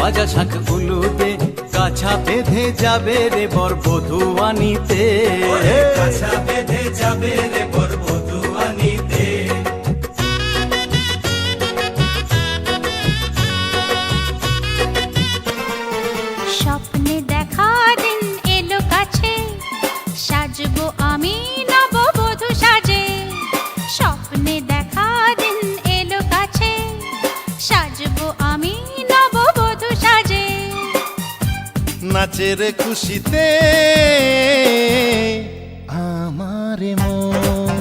বাজা শাঁখ উলুদে কাছা বেঁধে যাবে রে বর বধূ আনিতে, কাছা বেঁধে যাবে রে বর বধূ আনিতে। স্বপ্নে দেখা দিন এলো কাছে, সাজবো আমি নববধূ সাজে। স্বপ্নে দেখা দিন এলো কাছে, সাজবো আমি নববধূ সাজে। নাচের খুশিতে আমার মন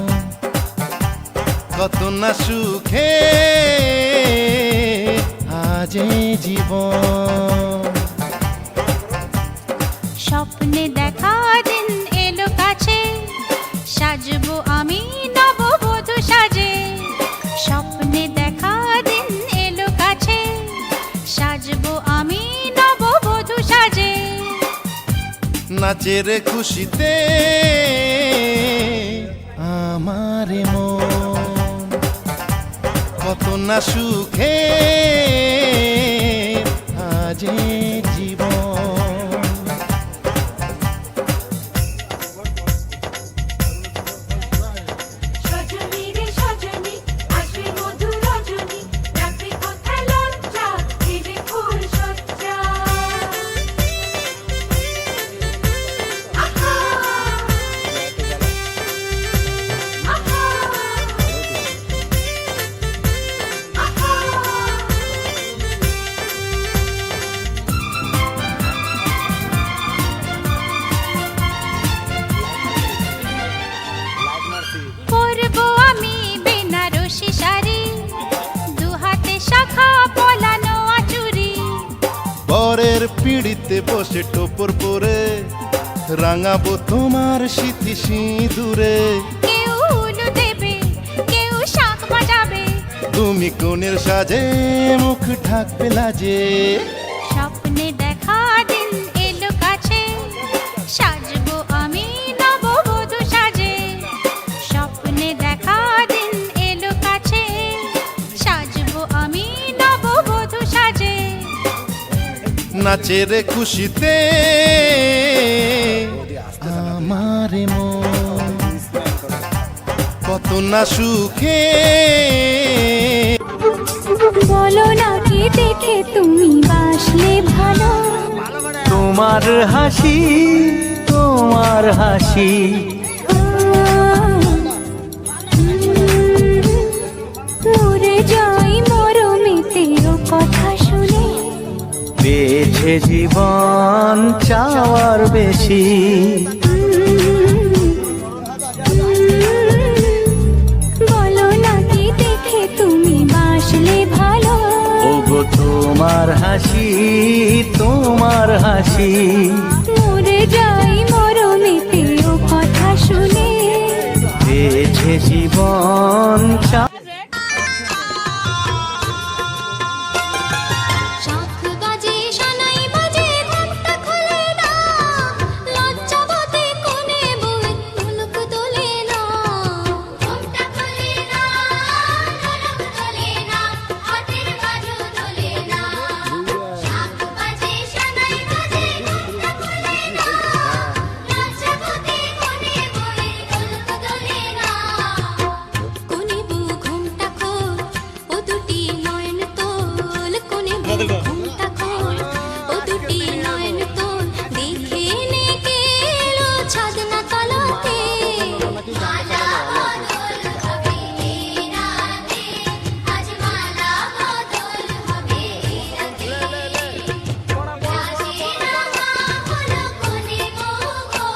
কত না সুখে আজ জীবন। স্বপ্নে দেখা দিন এলো কাছে, সাজবো আমি নববধূ সাজে। স্বপ্নে দেখা দিন এলো কাছে, সাজবো আমি নববধূ সাজে। নাচের খুশিতে আমার মন কত না সুখে আজ জীবন। সজনী রে সজনী আসবে মধুর রজনী, রাখবে কোথায় লজ্জা দিলে ফুল সজ্জা। আহা আহা আহা। পরবো আমি বেনারসি শাড়ি, দুহাতে শাখা পলানো আচুরি। বরের পিড়িতে বসে টোপর পরে রাঙাবো তোমার স্মৃতি সিঁদুরে। কেউ উলু দেবে, কেউ শাঁখ বাজাবে। তুমি কোণের সাজে মুখ ঢাকবে লাজে। স্বপ্নে দেখা দিন এলো কাছে, সাজবো আমি নববধূ সাজে। স্বপ্নে দেখা দিন এলো কাছে, সাজবো আমি নববধূ সাজে। নাচের খুশিতে আমার মন কত না সুখে। বলো না কি দেখে তুমি বাসলে ভালো, তোমার হাসি তোমার হাসি মরে যাই মরমেতে ও কথা শুনে। পেয়েছে জীবন চাওয়ার বেশি, বলো না কি দেখে তুমি বাসলে ভালো, ওগো তোমার হাসি তোমার হাসি মরে যাই মরমেতে ও কথা শুনে। পেয়েছে জীবন শাঁখ বাজে সানাই বাজে ঘন্টা খোলে না, লজ্জাবতী কোণে বউয়ে ঢোলক দোলে না। ঘন্টা খোলে না, ঢোলক দোলে না, হাতের বাজু দোলে না। শাঁখ বাজে সানাই বাজে ঘন্টা খোলে না, লজ্জাবতী কোণে বউয়ে ঢোলক দোলে না। কোণে বউ ঘুমটা খোল, ও দুটি নয়ন তোল। কোণে বউ ঘুমটা খোল, ও দুটি নয়ন তোল। দেখে নে কে এলো ছাদনা তলাতে। মালা বদল হবে এই রাতে, আজ মালা বদল হবে এই রাতে। রাজিনামা হলো কোণে বউ গো,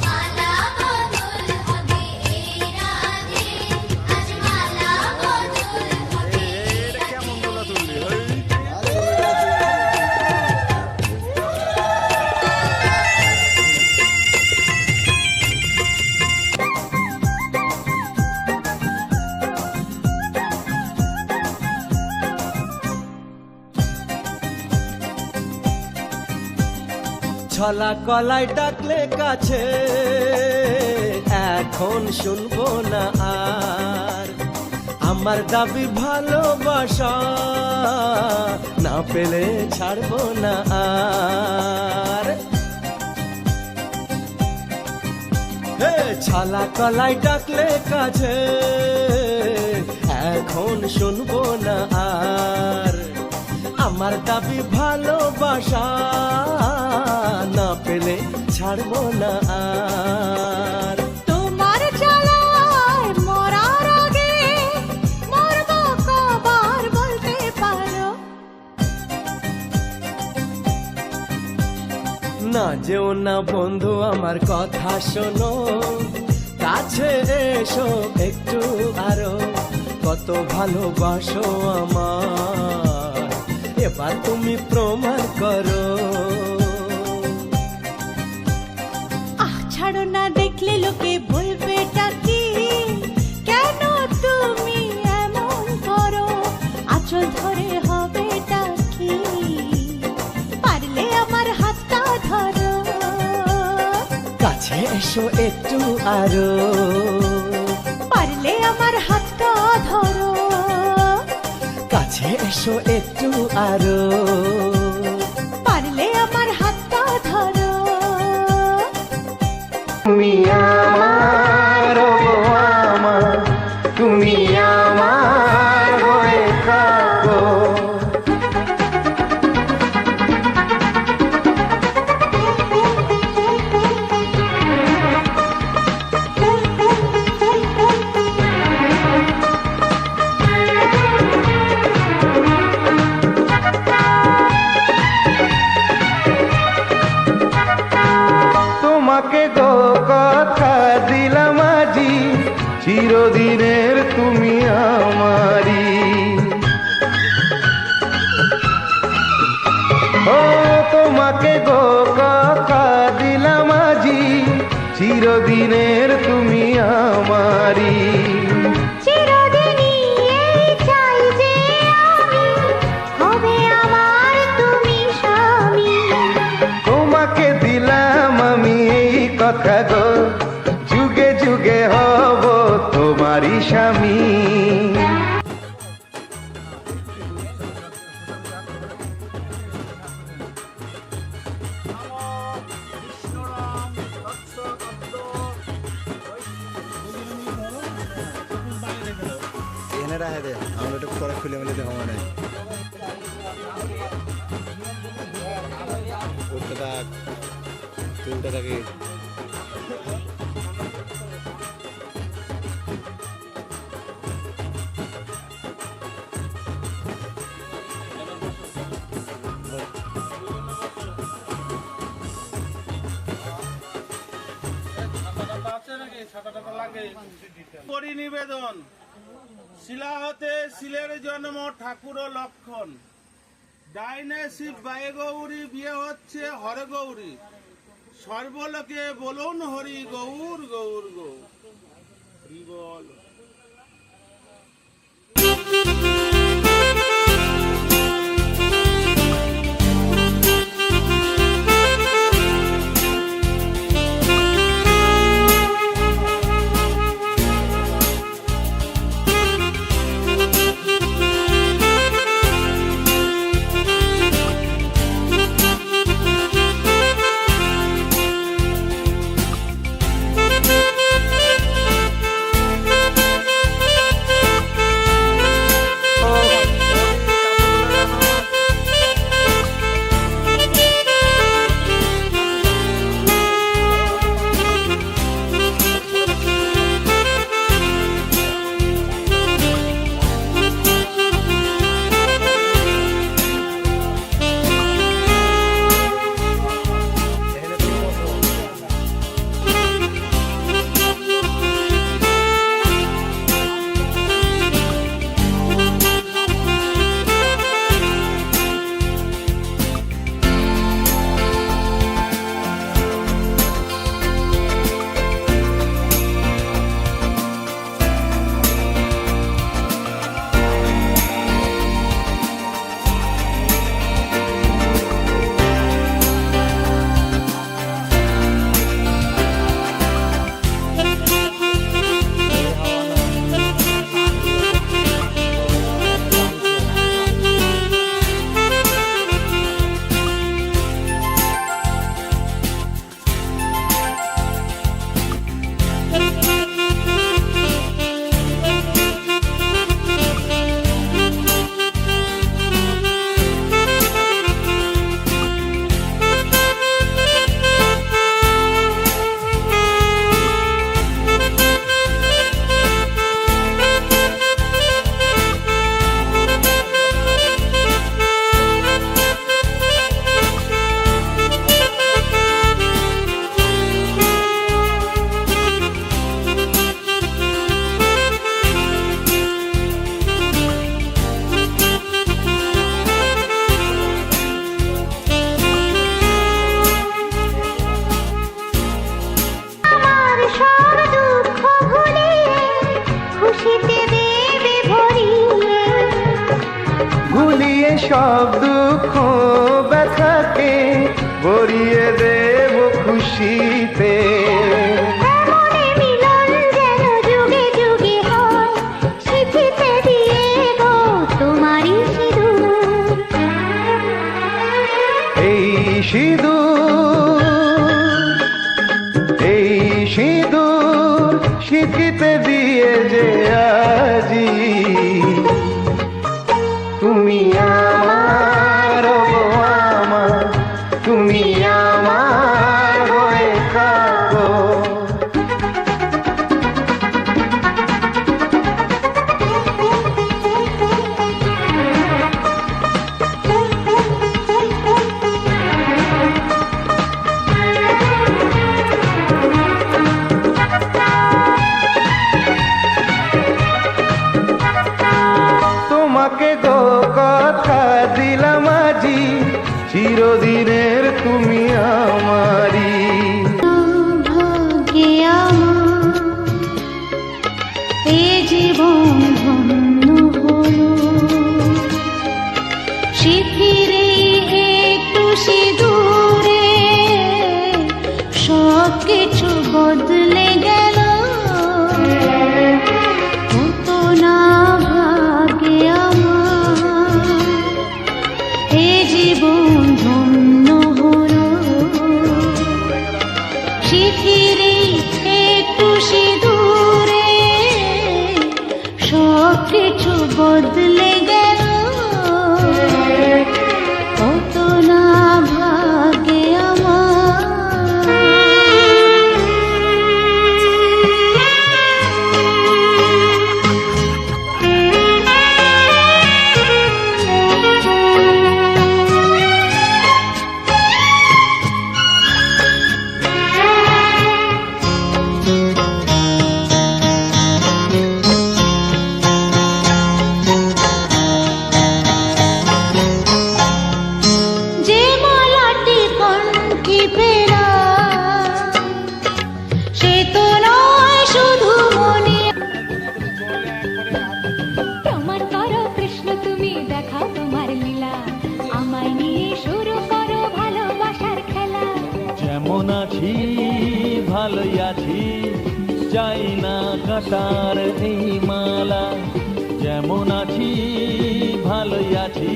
মালা বদল হবে এই রাতে, আজ মালা বদল হবে এই রাতে। ছলা কলাই ডাকলে কাছে, এখন শুনবো না আর আমার দাবি ভালোবাসা, না পেলে ছাড়বো না আর। হে ছালা কলাই ডাকলে কাছে, এখন শুনবো না আর। আমার দাবি ভালোবাসা, না পেলে ছাড়বো না আর। তোমার জ্বালায় মরার আগে মরবো কবার বলতে পারো? না যেও না বন্ধু আমার কথা শোনো, কাছে এসো একটু আরো। কত ভালোবাসো আমার, এবার তুমি প্রমাণ করো। আহ ছাড়ো না, দেখলে লোকে বলবে কি, কেন তুমি এমন করো? আঁচল ধরে হবে কি, পারলে আমার হাতটা ধরো। কাছে এসো একটু আরো, পারলে আমার হাতটা ধরো। কাছে এসো একটু আরো, পারলে আমার হাতটা ধরো। তুমি আমার গো আমার, তুমি আমার হয়ে থাকো। তোমাকে গো কথা দিলাম আজি, চিরদিনের তুমি আমারি। ও তোমাকে গো কথা দিলাম আজি, চিরদিনের তুমি আমারি। চিরদিনই এই চাই যে আমি, হবে আমার তুমি স্বামী। তোমাকে দিলাম আমি এই কথা গো, যুগে যুগে হব তোমারই স্বামী। এনে রাখে দে, আমরা একটু পরে খুলে মেলে দেখো মানে উঠতে থাক, তুলতে থাকি। পরিনিবেদন। শিলা হতে শিলের জন্ম ঠাকুর ও লক্ষণ। ডাইনে শিব বায়ে গৌরী, বিয়ে হচ্ছে হরে গৌরী। সর্বলোকে বলুন হরি গৌর গৌর গৌর। হরি বল। সব দুঃখ ব্যথাকে ভরিয়ে দেব খুশিতে। মনে মিলন যেন যুগে যুগে হয়, স্মৃতিতে দিয়ে গো তোমারই সিঁদুর। এই সিঁদুর স্মৃতিতে দিয়ে যে আজি তুমি আমার, ও আমার, তুমি আমার হয়ে থাকো। তোমাকে গো কথা দিলাম আজি, চিরদিনের তুমি আমারি। ভাগ্যে আমার এ জীবন ধন্য হলো, শিথিরে একটু সিঁদুরে সব কিছু বদলে গেল। হতো না ভাগ্যে আমার এ জীবন ধন্য হলো, শিথিরে একটু সিঁদুরে সব কিছু বদলে গেল। হতো না ভাগ্যে যে মালাটি কণ্ঠে পেরা, সে তো নয় শুধু মনে। প্রমাণ করো কৃষ্ণ তুমি দেখাও তোমার লীলা, আমায় নিয়ে শুরু করো ভালোবাসার খেলা। যেমন আছি ভালোই আছি, চাই না কাটার এই মালা। যেমন আছি ভালোই আছি,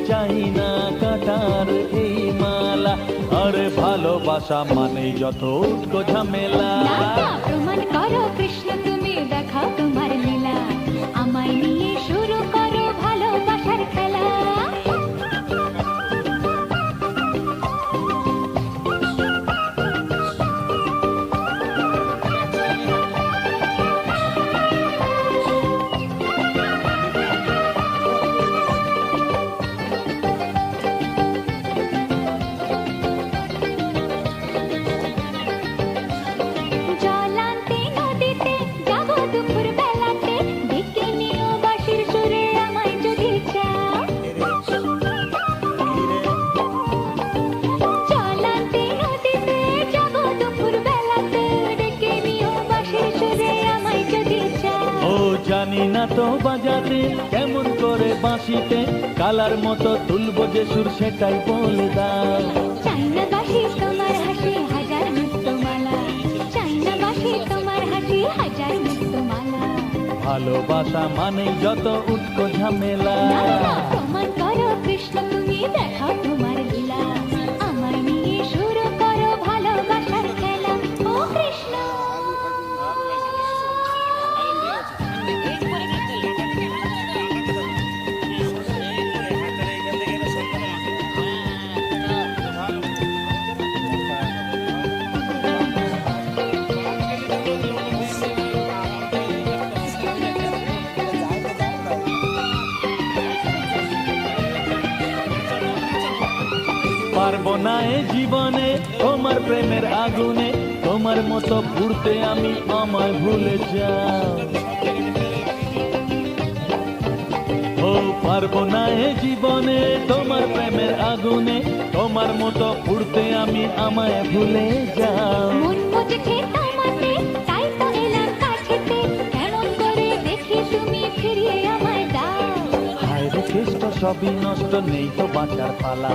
চাই না কাটার এই মালা। আরে ভালোবাসা মানে যত উটকো ঝামেলা। না, না, প্রমাণ করো কৃষ্ণ তুমি দেখাও তোমার লীলা, আমায় নিয়ে শুরু করো ভালোবাসার খেলা। জল আনতে নদীতে যাবো দুপুর বেলাতে, ডেকে নিও বাঁশির সুরে আমায় যদি চাও। জল আনতে নদীতে যাবো দুপুর বেলাতে, ডেকে নিও বাঁশির সুরে আমায় যদি চাও। ও জানি না তো বাজাতে কেমন করে বাঁশিতে, কালার মতো তুলবো যে সুর সেটাই বলে দাও। চাই না বাঁশি তোমার হাসি হাজার মুক্তমালা, চাই না বাঁশি তোমার হাসি হাজার মুক্তমালা। ভালোবাসা মানে যত উটকো ঝামেলা। না, না, প্রমাণ করো কৃষ্ণ তুমি দেখাও তোমার লীলা, আমায় নিয়ে শুরু করো ভালোবাসার খেলা। ও কৃষ্ণ পারবো না এ জীবনে তোমার প্রেমের আগুনে, তোমার মতো পুড়তে আমি আমায় ভুলে যাও। ও পারবো না এ জীবনে তোমার প্রেমের আগুনে, তোমার মতো পুড়তে আমি আমায় ভুলে যাও। মন মুজকে তোমাতে তাই তো এলাম কাছেতে, কেমন করে দেখি তুমি ফিরিয়ে আমায় দাও। হায় রে কৃষ্ণ সবই নষ্ট, নেই তো বাঁচার পালা।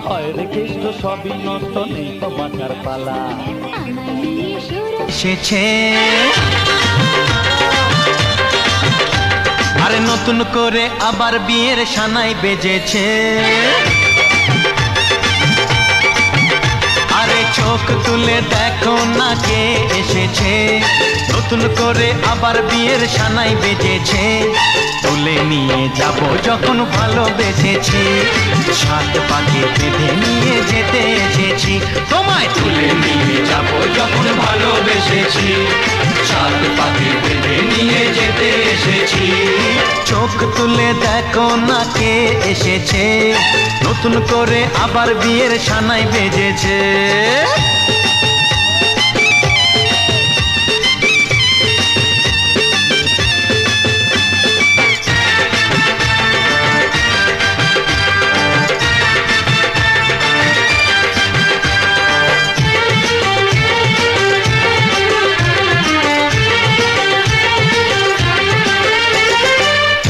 হয় রে কেষ্ট সবই নষ্ট, নেই তো বাঁচার পালা। আমায় নিয়ে শুরু এসেছে আরে নতুন করে আবার বিয়ের সানাই বেজেছে। আরে চোখ তুলে দেখো না কে এসেছে, নতুন করে আবার বিয়ের সানাই বেজেছে। তুলে নিয়ে যাব যখন ভালোবেসেছি, সাত পাকে বেঁধে নিয়ে যেতে এসেছি। তোমায় তুলে নিয়ে যাব যখন ভালোবেসেছি, সাত পাকে বেঁধে নিয়ে যেতে এসেছি। চোখ তুলে দেখো না কে এসেছে, নতুন করে আবার বিয়ের সানাই বেজেছে।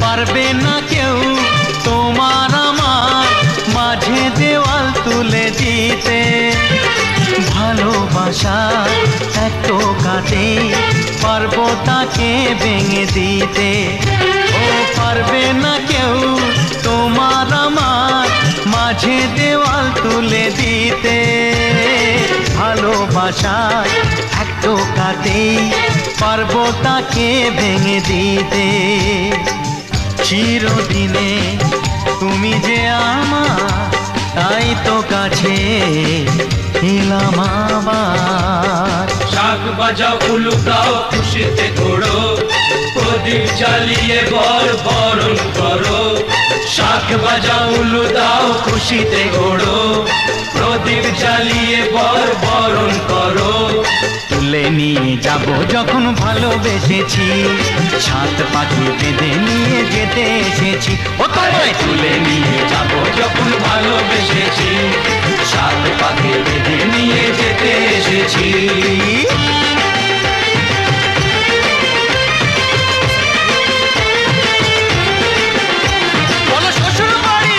পারবে না কেউ তোমার আমার মাঝে দেওয়াল তুলে দিতে, ভালোবাসা এত কাটে পারবো তাকে ভেঙে দিতে। ও পারবে না কেউ তোমার আমার মাঝে দেওয়াল তুলে দিতে, ভালোবাসা এত কাটে পারবো তাকে ভেঙে দিতে। চিরদিনে তুমি যে আমার, তাই তো কাছে এলাম আবার। শাক বাজাও উলুকাও খুশিতে ঘোড়ো, প্রদীপ জ্বালিয়ে বরণ করো। শাক বাজাও উলু দাও খুশিতে ঘোড়ো, প্রদীপ জ্বালিয়ে বরণ করো। তুলে নিয়ে যাব যখন ভালোবেসেছি, সাত পাখি বেঁধে নিয়ে যেতে এসেছি। ও তোমায় তুলে নিয়ে যাব যখন ভালোবেসেছি, সাত পাকে বেঁধে নিয়ে যেতে এসেছি। বলো শ্বশুর বাড়ি,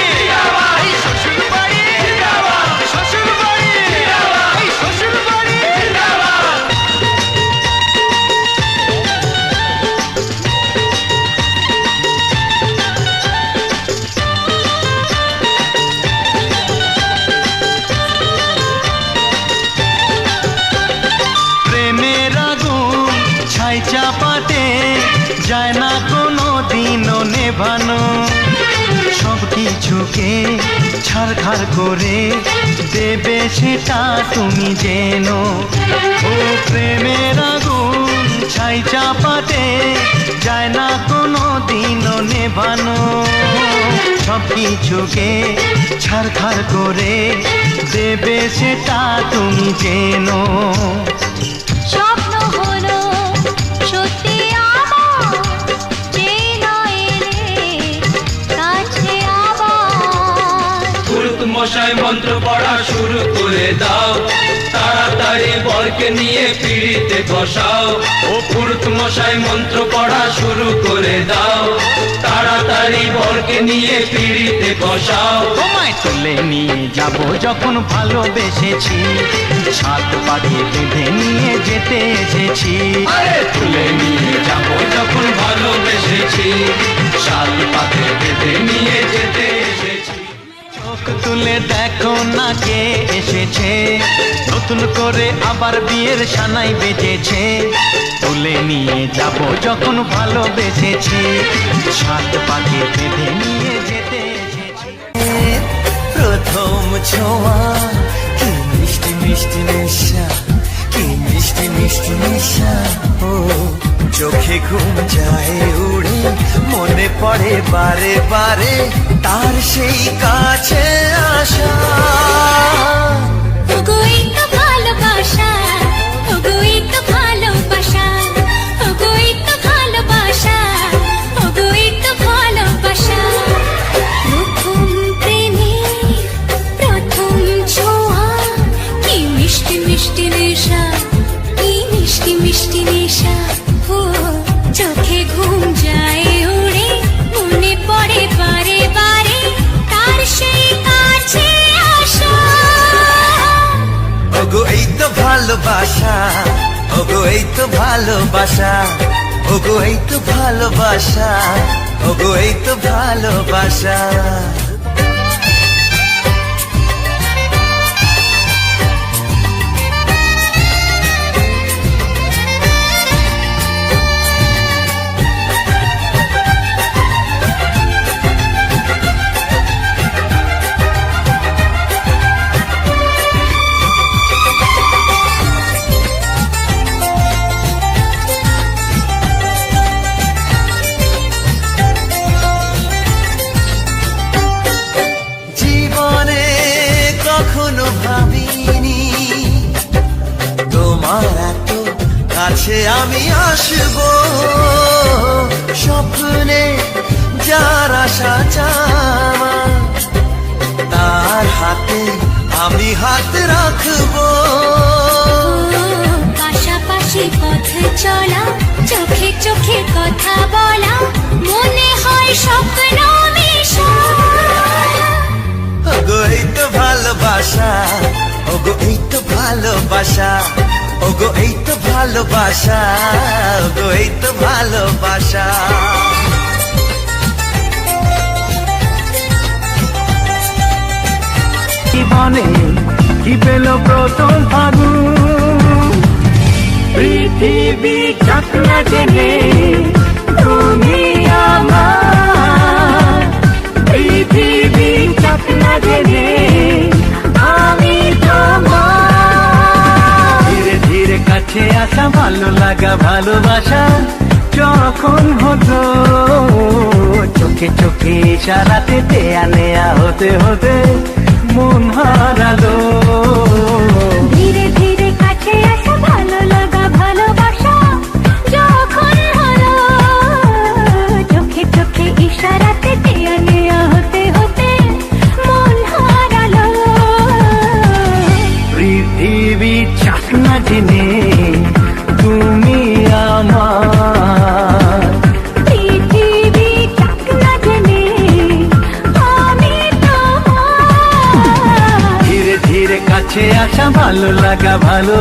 এই শ্বশুর বাড়ি, শ্বশুর বাড়ি, এই শ্বশুর বাড়ি। প্রেমের আগুন ছাই চাপাতে যায় না কোনো দিনও নেভানো, সব কিছুকে ছারখার করে দেবে সেটা তুমি জেনো। ও প্রেমের আগুন ছাই চাপাতে যায় না কোনো দিনও নেভানো, সব কিছুকে ছারখার করে দেবে সেটা তুমি জেনো। স্বপ্ন হলো সত্যি আমার, যে নয় রে কাছে আবার। পুরুত মশাই মন্ত্র পড়া শুরু করে দাও, তাড়াতাড়ি বরকে নিয়ে পিড়িতে বসাও। ও পুরুত মশাই মন্ত্র পড়া শুরু করে দাও, তাড়াতাড়ি বরকে নিয়ে পিড়িতে বসাও। তোমায় তুলে নিয়ে যাব যখন ভালোবেসেছি, সাত পাখি বেঁধে নিয়ে যেতে এসেছি। আরে তুলে নিয়ে যাব যখন ভালোবেসেছি, সাত পাকে বেঁধে নিয়ে যেতে এসেছি। চোখ তুলে দেখো না কে এসেছে, নতুন করে আবার বিয়ের সানাই বেজেছে। তুলে নিয়ে যাব যখন ভালোবেসেছি, সাত পাখি বেঁধে নিয়ে যেতে এসেছি। প্রথম ছোঁয়া কি মিষ্টি মিষ্টি নেশা, কি মিষ্টি মিষ্টি নেশা। ও চোখে ঘুম যায় উড়ে, মনে পড়ে বারে বারে তার সেই কাছে আসা। ওগো এই তো ভালোবাসা, ওগো এই তো ভালোবাসা, ওগো এই তো ভালোবাসা, ওগো এই তো ভালোবাসা। প্রথম প্রেমে প্রথম ছোঁয়া, কি মিষ্টি মিষ্টি নেশা, কি মিষ্টি মিষ্টি নেশা। ও চোখে ঘুম যায় উড়ে, মনে পড়ে বারে বারে ভালোবাসা ওগো এই তো ভালোবাসা ওগো এই তো ভালোবাসা ওগো এই তো ভালোবাসা কখনো ভাবিনি তোমার এত কাছে আমি আসবো স্বপ্নে যার আশা চাওয়া তার হাতে আমি হাত রাখবো পাশাপাশি পথ চলা চোখে চোখে কথা বলা মনে হয় স্বপ্ন মিশা ওগো এই তো ভালোবাসা ওগো এই তো ভালোবাসা ওগো এই তো ভালোবাসা ওগো এই তো ভালোবাসা জীবনে কি পেল প্রথম ফাগুন পৃথিবী চাকরা জেনে তুমি আমার পৃথিবী চাকরা জেনে আমি তোমার ধীরে ধীরে কাছে আসা ভালো লাগা ভালোবাসা যখন হতো চোখে চোখে ইশারাতে দেয়া নেয়া হতে হতে মন হারালো ধীরে ধীরে কাছে আসা ভালো লাগা ভালোবাসা যখন হলো চোখে চোখে ইশারাতে দেয়া নেয়া হতে হতে মন হারালো পৃথিবী চাকনা জেনে তুমি আমার পৃথিবী চাকনা জেনে আমি তোমার ধীরে ধীরে কাছে আসা ভালো লাগা ভালো